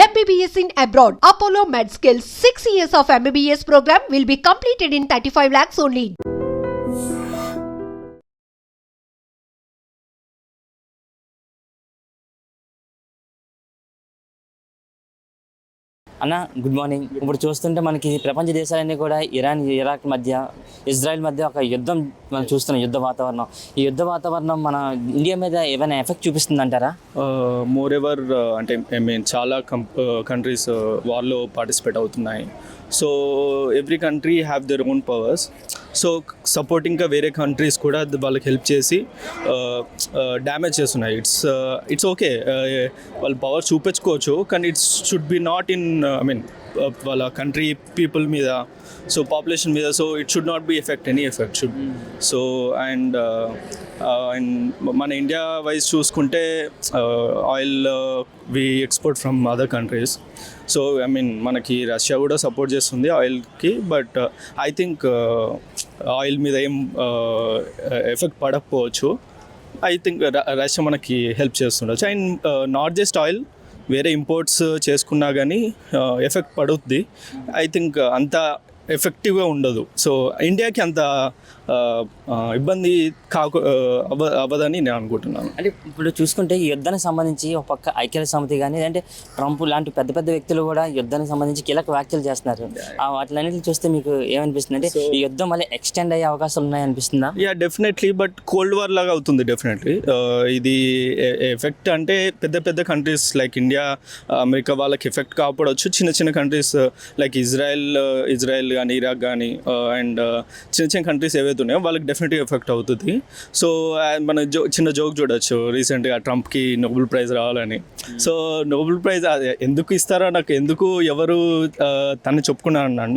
MBBS in abroad. Apollo MedSkill 6 years of MBBS program will be completed in 35 lakhs only. అన్న good morning. ఇప్పుడు చూస్తుంటే మనకి ప్రపంచ దేశాలన్నీ కూడా ఇరాన్ ఇరాక్ మధ్య ఇజ్రాయెల్ మధ్య ఒక యుద్ధం మనం చూస్తున్నాం. యుద్ధ వాతావరణం. ఈ యుద్ధ వాతావరణం మన ఇండియా మీద ఏమైనా ఎఫెక్ట్ చూపిస్తుంది అంటారా? మోర్ ఎవర్ అంటే ఐ మీన్ చాలా కంట్రీస్ వార్లో పార్టిసిపేట్ అవుతున్నాయి. So every country have their own powers. సో సపోర్టింగ్గా వేరే కంట్రీస్ కూడా వాళ్ళకి హెల్ప్ చేసి డ్యామేజ్ చేస్తున్నాయి. ఇట్స్ ఓకే, వాళ్ళ పవర్ చూపించుకోవచ్చు, కానీ it's should be not in I mean వాళ్ళ కంట్రీ పీపుల్ మీద, సో పాపులేషన్ మీద. So it should not be any effect should. So and మన ఇండియా వైజ్ చూసుకుంటే oil we export from other countries. So I mean మనకి Russia కూడా support చేస్తుంది ఆయిల్కి, but I think oil మీద ఏం ఎఫెక్ట్ పడకపోవచ్చు. ఐ థింక్ రష్యా మనకి హెల్ప్ చేస్తుండొచ్చు. అండ్ నాట్ జస్ట్ ఆయిల్, వేరే ఇంపోర్ట్స్ చేసుకున్నా కానీ ఎఫెక్ట్ పడుద్ది. ఐ థింక్ అంత ఎఫెక్టివ్గా ఉండదు. సో ఇండియాకి అంత ఇబ్బంది అవ్వదని నేను అనుకుంటున్నాను. అంటే ఇప్పుడు చూసుకుంటే ఈ యుద్ధానికి సంబంధించి ఒక పక్క ఐక్యరాజ్య సమితి కానీ, లేదంటే ట్రంప్ లాంటి పెద్ద పెద్ద వ్యక్తులు కూడా యుద్ధానికి సంబంధించి కీలక వ్యాఖ్యలు చేస్తున్నారు. వాటిలన్నింటిని చూస్తే మీకు ఏమనిపిస్తుంది? అంటే ఈ యుద్ధం మళ్ళీ ఎక్స్టెండ్ అయ్యే అవకాశాలు ఉన్నాయనిపిస్తుందా? Yeah, definitely. But cold war లాగా అవుతుంది డెఫినెట్లీ. ఇది ఎఫెక్ట్ అంటే పెద్ద పెద్ద కంట్రీస్ లైక్ ఇండియా, అమెరికా వాళ్ళకి ఎఫెక్ట్ కాకపోవచ్చు. చిన్న చిన్న కంట్రీస్ లైక్ ఇజ్రాయెల్ కానీ, ఇరాక్ కానీ, అండ్ చిన్న చిన్న కంట్రీస్ ఏవైతే ఉన్నాయో వాళ్ళకి డెఫినెట్గా ఎఫెక్ట్ అవుతుంది. సో మన చిన్న జోక్ చూడొచ్చు, రీసెంట్గా ట్రంప్కి నోబెల్ ప్రైజ్ రావాలని. సో నోబెల్ ప్రైజ్ ఎందుకు ఇస్తారో నాకు ఎందుకు ఎవరు తను చెప్పుకున్నాను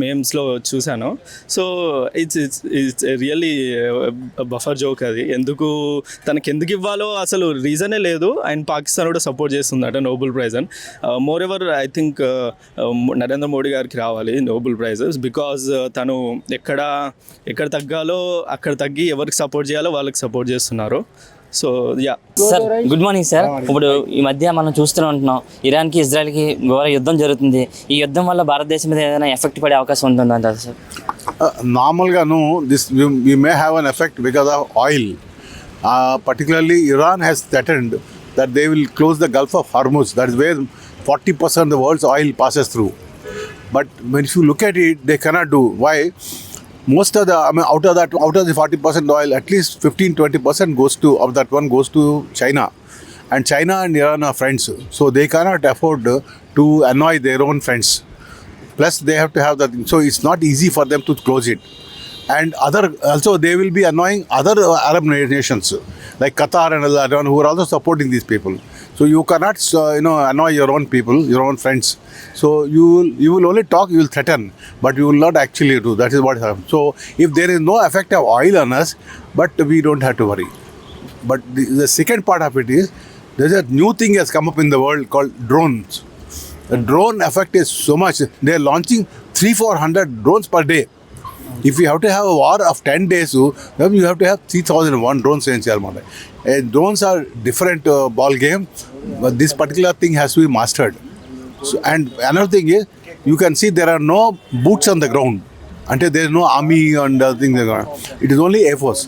మేమ్స్లో చూశాను. So it's really buffer joke అది. తనకి ఎందుకు ఇవ్వాలో అసలు రీజనే లేదు. అండ్ పాకిస్తాన్ కూడా సపోర్ట్ చేస్తుందట నోబెల్ ప్రైజ్ అని. More ever I think Narendra Modi గారికి రావాలి నోబెల్ ప్రైజెస్, బికాజ్ తను ఎక్కడ తగ్గాలో అక్కడ తగ్గి ఎవరికి సపోర్ట్ చేయాలో వాళ్ళకి సపోర్ట్ చేస్తున్నారు. So yeah sir, good morning sir. ఇప్పుడు ఈ మధ్య మనం చూస్తూనే ఉంటున్నాం, ఇరాన్కి ఇజ్రాయెల్కి ఘోర యుద్ధం జరుగుతుంది. ఈ యుద్ధం వల్ల భారతదేశం మీద ఏదైనా ఎఫెక్ట్ పడే అవకాశం ఉంటుందంటారు sir? నార్మల్గాను we may have an effect because of oil. Particularly Iran has threatened that they will close the Gulf of Hormuz. That is where 40% of the world's oil passes through. But when you look at it, they cannot do. Why? Most of the, out of the 40% oil, at least 15-20% goes to China. And China and Iran are friends. So they cannot afford to annoy their own friends. Plus they have to have that. So it's not easy for them to close it. And also they will be annoying other Arab nations like Qatar and Iran, who are also supporting these people. So you cannot annoy your own people, your own friends. So you will only talk, you will threaten, but you will not actually do. That is what happens. So if there is no effect of oil on us, but we don't have to worry. But the second part of it is, there's a new thing has come up in the world called drones. The drone effect is so much. They are launching 300-400 drones per day. If you have to have a war of 10 days, then you have to have 3,001 drones. Drones are different ball game, but this particular thing has to be mastered. So, and another thing is, you can see there are no boots on the ground. Until there is no army and things like that. It is only Air Force.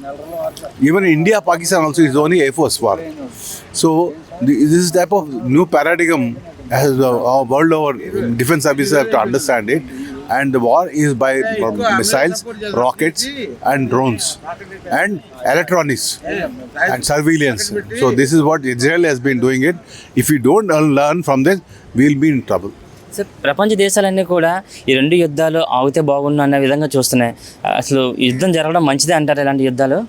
Even India, Pakistan also is only Air Force war. So this type of new paradigm as our world over defense services have to understand it. And the war is by missiles, rockets and drones and electronics and surveillance. So this is what Israel has been doing it. If we don't learn from this, we will be in trouble. Sir, ప్రపంచ దేశాలన్నీ కూడా ఈ రెండు యుద్ధాలు ఆగితే బాగుండు అన్న విధంగా చూస్తున్నాయి. అసలు యుద్ధం జరగడం మంచిదే అంటారు ఇలాంటి యుద్ధాలు?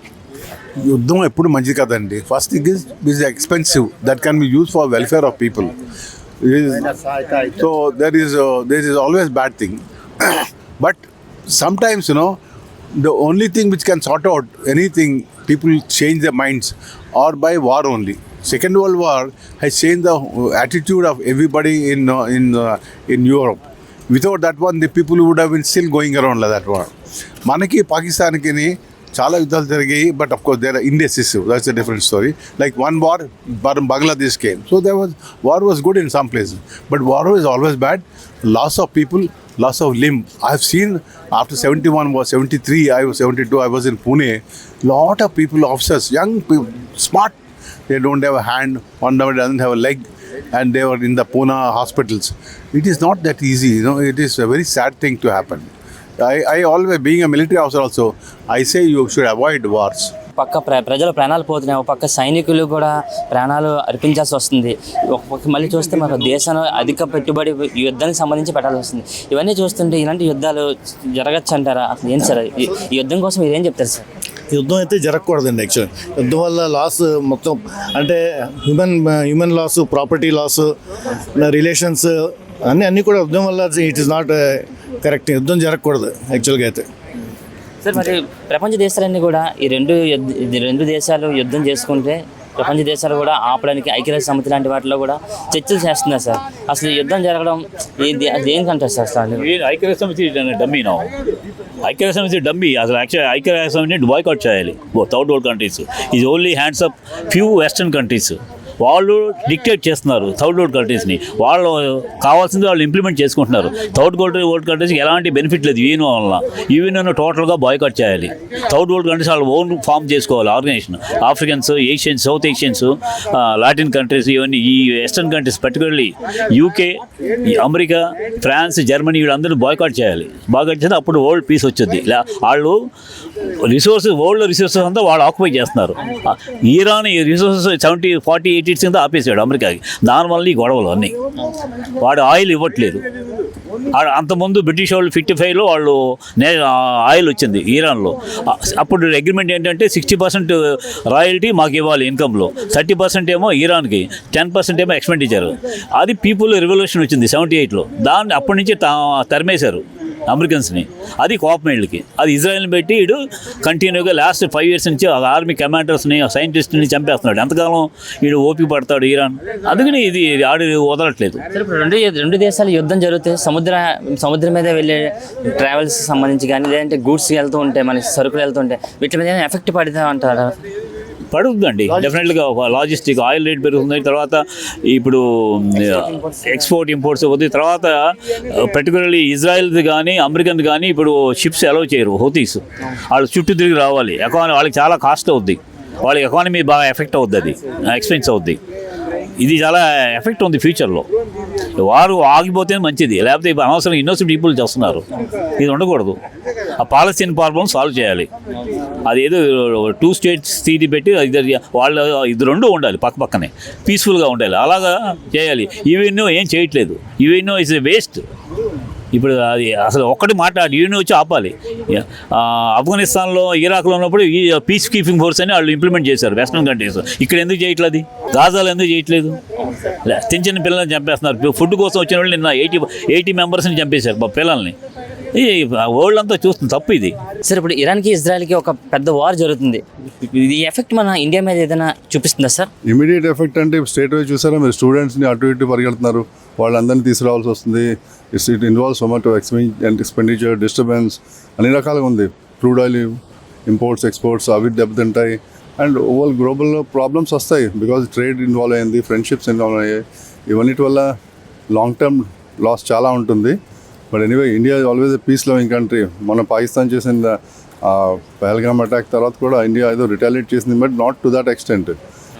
యుద్ధం ఎప్పుడు మంచిది కదండి. First thing is expensive. That can be use for welfare of people. So there is always bad thing. But sometimes, the only thing which can sort out anything, people change their minds, or by war only. Second World War has changed the attitude of everybody in Europe. Without that one, the people would have been still going around like that war. Manaki Pakistan ki చాలా యుద్ధాలు జరిగాయి, but of course there are indecisive, that's a different story. Like one war Bangladesh came, so there was war was good in some places, but war is always bad. Loss of people, loss of limb. I've seen after 71 was 73, I was 72, I was in Pune. Lot of people, officers, young people, smart, they don't have a hand, one doesn't have a leg, and they were in the Pune hospitals. It is not that easy, you know. It is a very sad thing to happen. I always, being a military officer also, I say you should avoid wars. పక్క ప్రజల ప్రాణాలు పోతున్నాయి, ఒక పక్క సైనికులు కూడా ప్రాణాలు అర్పించాల్సి వస్తుంది, ఒక పక్క మళ్ళీ చూస్తే మన దేశంలో అధిక పెట్టుబడి యుద్ధానికి సంబంధించి పెట్టాల్సి వస్తుంది. ఇవన్నీ చూస్తుంటే ఇలాంటి యుద్ధాలు జరగచ్చు అంటారా? అసలు ఏం సార్ ఈ యుద్ధం కోసం మీరు ఏం చెప్తారు సార్? యుద్ధం అయితే జరగకూడదండి. యాక్చువల్లీ యుద్ధం వల్ల లాస్ మొత్తం అంటే human loss, property loss, relations అన్నీ కూడా యుద్ధం వల్ల ఇట్ ఈస్ నాట్ కరెక్ట్. యుద్ధం జరగకూడదు యాక్చువల్గా అయితే. సార్ మరి ప్రపంచ దేశాలన్నీ కూడా ఈ రెండు దేశాలు యుద్ధం చేసుకుంటే ప్రపంచ దేశాలు కూడా ఆపడానికి ఐక్యరాజ్య సమితి లాంటి వాటిలో కూడా చర్చలు చేస్తున్నారు సార్. అసలు యుద్ధం జరగడం దేనికంటారు సార్? అసలు ఐక్యరాజ్య సమితి డమ్మీ నా ఐక్యరాజ్య సమితి డమ్మీ. అసలు యాక్చువల్ ఐక్యరాజ్య సమితిని బాయ్కాట్ చేయాలి. Third world countries is only hands up few western countries. వాళ్ళు డిక్టేట్ చేస్తున్నారు థర్డ్ వరల్డ్ కంట్రీస్ని. వాళ్ళు కావాల్సింది వాళ్ళు ఇంప్లిమెంట్ చేసుకుంటున్నారు. థర్డ్ వరల్డ్ కంట్రీస్కి ఎలాంటి బెనిఫిట్ లేదు యూఎన్ వల్ల. యూఎన్ టోటల్గా బాయ్కాట్ చేయాలి. థర్డ్ వరల్డ్ కంట్రీస్ వాళ్ళు ఓన్ ఫామ్ చేసుకోవాలి organization. Africans, Asians, South Asians, Latin countries, ఇవన్నీ ఈ western countries particularly UK, America, France, Germany వీళ్ళందరూ బాయ్కాట్ చేయాలి. బాయ్కాట్ చేస్తే అప్పుడు వరల్డ్ పీస్ వచ్చింది. వాళ్ళు వరల్డ్ రిసోర్సెస్ అంతా వాళ్ళు ఆక్యుపై చేస్తున్నారు. ఇరాన్ ఈ రిసోర్సెస్ 40-80 కింద ఆపేసాడు అమెరికాకి. దానివల్ల ఈ గొడవలు అన్నీ. వాడు ఆయిల్ ఇవ్వట్లేదు. అంతకుముందు బ్రిటిష్ వాళ్ళు 55లో వాళ్ళు ఆయిల్ వచ్చింది ఇరాన్లో. అప్పుడు అగ్రిమెంట్ ఏంటంటే 60% రాయల్టీ మాకు ఇవ్వాలి ఇన్కంలో, 30% ఏమో ఇరాన్కి, 10% ఏమో ఎక్స్పెండిచర్. అది పీపుల్ రెవల్యూషన్ వచ్చింది 78లో. దాన్ని అప్పటి నుంచి తరిమేశారు అమెరికన్స్ని. అది కోపం వీళ్ళకి. అది ఇజ్రాయెల్ని పెట్టి వీడు కంటిన్యూగా లాస్ట్ 5 years నుంచి ఆర్మీ కమాండర్స్ని, సైంటిస్ట్ని చంపేస్తున్నాడు. ఎంతకాలం వీడు ఓపిక పడతాడు ఇరాన్? అందుకని ఇది ఆడి వదలట్లేదు. ఇప్పుడు రెండు దేశాలు యుద్ధం జరిగితే సముద్రం మీద వెళ్ళే ట్రావెల్స్ సంబంధించి కానీ, లేదంటే గూడ్స్ వెళ్తూ ఉంటే, మన సరుకులు వెళ్తుంటే వీటి మీద ఎఫెక్ట్ పడుతూ అంటారా? పడుతుందండి డెఫినెట్గా. లాజిస్టిక్ ఆయిల్ రేట్ పెరుగుతుంది. తర్వాత ఇప్పుడు ఎక్స్పోర్ట్ ఇంపోర్ట్స్ అవుతుంది. తర్వాత పర్టికులర్లీ ఇజ్రాయెల్ది కానీ అమెరికన్ది కానీ ఇప్పుడు షిప్స్ అలౌ చేయరు. హౌతీస్ వాళ్ళు చుట్టూ తిరిగి రావాలి. వాళ్ళకి చాలా కాస్ట్ అవుద్ది. వాళ్ళకి ఎకానమీ బాగా ఎఫెక్ట్ అవుద్ది. అది ఎక్స్పెన్స్ అవుద్ది. ఇది చాలా ఎఫెక్ట్ ఉంది ఫ్యూచర్లో. వారు ఆగిపోతే మంచిది, లేకపోతే అనవసరం ఇన్నోసెంట్ పీపుల్ చేస్తున్నారు. ఇది ఉండకూడదు. ఆ పాలస్తీన్ ప్రాబ్లమ్ సాల్వ్ చేయాలి. అదేదో 2 states స్థితి పెట్టి ఇది రెండు ఉండాలి, పక్క పక్కనే పీస్ఫుల్గా ఉండాలి. అలాగా చేయాలి. యూఎన్ఓ ఏం చేయట్లేదు. UNO is a waste. ఇప్పుడు అది అసలు ఒక్కటి మాట్లాడి యూఎన్ వచ్చి ఆపాలి. ఆఫ్ఘనిస్తాన్లో, ఇరాక్లో ఉన్నప్పుడు ఈ పీస్ కీపింగ్ ఫోర్స్ అని వాళ్ళు ఇంప్లిమెంట్ చేశారు వెస్టర్న్ కంట్రీస్. ఇక్కడ ఎందుకు చేయట్లేదు? అది గాజాలో ఎందుకు చేయట్లేదు? చిన్న పిల్లల్ని చంపేస్తున్నారు. ఫుడ్ కోసం వచ్చిన వాళ్ళు నిన్న 80 మెంబర్స్ని చంపేశారు పిల్లల్ని. ఈ వరల్డ్ అంతా చూస్తుంది. తప్పు ఇది. సార్ ఇప్పుడు ఇరాన్కి ఇజ్రాయెల్కి ఒక పెద్ద వార్ జరుగుతుంది. ఈ ఎఫెక్ట్ మన ఇండియా మీద ఏదైనా చూపిస్తుందా సార్? ఇమీడియట్ ఎఫెక్ట్ అంటే స్టేట్ వైజ్ చూసారా మీరు? స్టూడెంట్స్ని అటు ఇటు పరిగెడుతున్నారు. వాళ్ళందరినీ తీసుకురావాల్సి వస్తుంది. It involves so much expenditure, disturbance, అన్ని రకాలుగా ఉంది. క్రూడ్ ఆయిల్ ఇంపోర్ట్స్, ఎక్స్పోర్ట్స్ అవి దెబ్బతింటాయి. అండ్ ఓవరాల్ గ్లోబల్ ప్రాబ్లమ్స్ వస్తాయి. బికాజ్ ట్రేడ్ ఇన్వాల్వ్ అయింది, ఫ్రెండ్షిప్స్ ఇన్వాల్వ్ అయ్యాయి. ఇవన్నిటి వల్ల లాంగ్ టర్మ్ లాస్ చాలా ఉంటుంది. But anyway India is always a peace loving country. మన పాకిస్తాన్ చేసిన పహల్గామ్ అటాక్ తర్వాత కూడా ఇండియా ఏదో రిటాలియేట్ చేసింది, but not to that extent.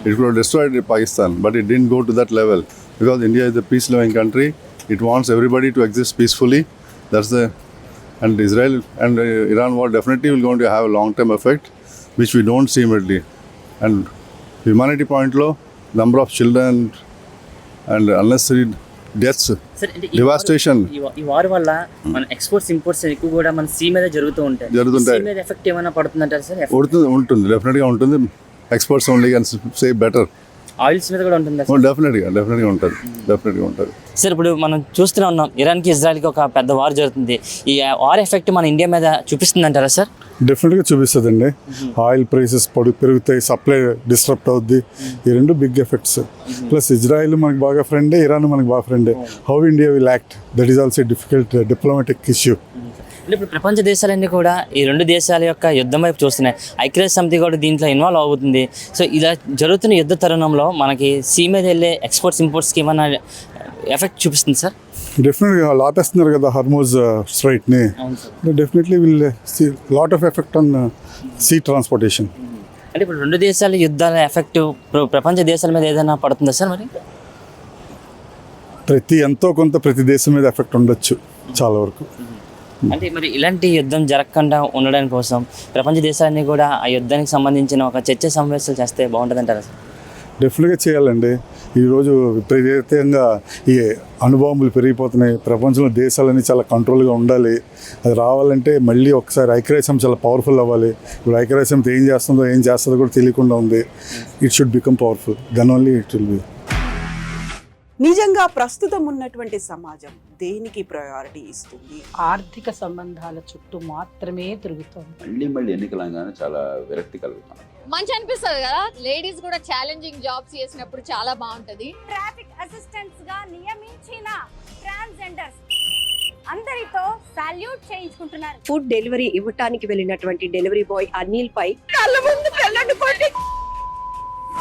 It could have destroyed Pakistan, but it didn't go to that level because India is a peace loving country. It wants everybody to exist peacefully. And Israel and Iran war definitely will going to have a long term effect which we don't see immediately. And humanity point low, number of children and unnecessary deaths, devastation. ఈ war వల్ల మన exports imports ఎక్కువ కూడా మన see మీద జరుగుతుంటాయి. See మీద effect ఏమైనా పడుతుందంటారు సార్? ఉంటుంది, డెఫినెట్గా ఉంటుంది. Experts only can say better. Oils మీద కూడా ఉంటుంది. డెఫినెట్గా ఉంటుంది. సార్ ఇప్పుడు మనం చూస్తూనే ఉన్నాం, ఇరాన్కి ఇజ్రాయెల్కి ఒక పెద్ద వార్ జరుగుతుంది. ఈ వార్ ఎఫెక్ట్ మన ఇండియా మీద చూపిస్తుంది అంటారా సార్? డెఫినెట్గా చూపిస్తుందండి. ఆయిల్ ప్రైసెస్ పెరుగుతాయి, సప్లై డిస్టర్బ్ అవుద్ది. ఈ రెండు బిగ్ ఎఫెక్ట్స్. ప్లస్ ఇజ్రాయెల్ మనకి బాగా ఫ్రెండే, ఇరాన్ మనకి బాగా ఫ్రెండే. How India will act, that is also difficult diplomatic issue. అంటే ఇప్పుడు ప్రపంచ దేశాలన్నీ కూడా ఈ రెండు దేశాల యొక్క యుద్ధం వైపు చూస్తున్నాయి. ఐక్యరాజ్య సమితి కూడా దీంట్లో ఇన్వాల్వ్ అవుతుంది. సో ఇలా జరుగుతున్న యుద్ధ తరుణంలో మనకి సీ మీద వెళ్ళే ఎక్స్పోర్ట్స్ ఇంపోర్ట్స్కి ఏమైనా ఎఫెక్ట్ చూపిస్తుంది సార్? డెఫినెట్గా ఆపేస్తున్నారు కదా హార్మోజ్ స్ట్రైట్ని. Definitely will see lot of effect on sea transportation. అంటే ఇప్పుడు రెండు దేశాల యుద్ధాల ఎఫెక్ట్ ప్రపంచ దేశాల మీద ఏదైనా పడుతుందా సార్? మరి ఎంతో కొంత ప్రతి దేశం మీద ఎఫెక్ట్ ఉండొచ్చు చాలా వరకు. అంటే మరి ఇలాంటి యుద్ధం జరగకుండా ఉండడం కోసం ప్రపంచ దేశాలన్నీ కూడా ఆ యుద్ధానికి సంబంధించిన ఒక చర్చ సమావేశాలు చేస్తే బాగుంటుంది అంటారా సార్? డెఫినెట్గా చేయాలండి. ఈరోజు విపరీతంగా ఈ అణుబాంబులు పెరిగిపోతున్నాయి. ప్రపంచంలో దేశాలన్నీ చాలా కంట్రోల్గా ఉండాలి. అది రావాలంటే మళ్ళీ ఒకసారి ఐక్యరాజ్య సమితి చాలా పవర్ఫుల్ అవ్వాలి. ఇప్పుడు ఐక్యరాజ్య సమితి ఏం చేస్తుందో కూడా తెలియకుండా ఉంది. It should become powerful, then only it will be. నిజంగా ప్రస్తుతం ఉన్నటువంటి సమాజం దేనికి ప్రయారిటీ ఇస్తుంది? ఆర్థిక సంబంధాల చుట్టూ మాత్రమే తిరుగుతుంది. మళ్ళీ ఎన్నికలంగానే చాలా విరక్తి కలుగుతాం. మంచి అనిపిస్తుంది కదా, లేడీస్ కూడా ఛాలెంజింగ్ జాబ్స్ చేసినప్పుడు చాలా బాగుంటది. ట్రాఫిక్ అసిస్టెంట్స్ గా నియమించిన ట్రాన్స్జెండర్స్ అందరితో సాల్యూట్ చేయించుకుంటున్నారు. ఫుడ్ డెలివరీ ఇవ్వటానికి వెళ్ళినటువంటి డెలివరీ బాయ్ అనిల్ పై కళ్ళ ముందు పెళ్ళండి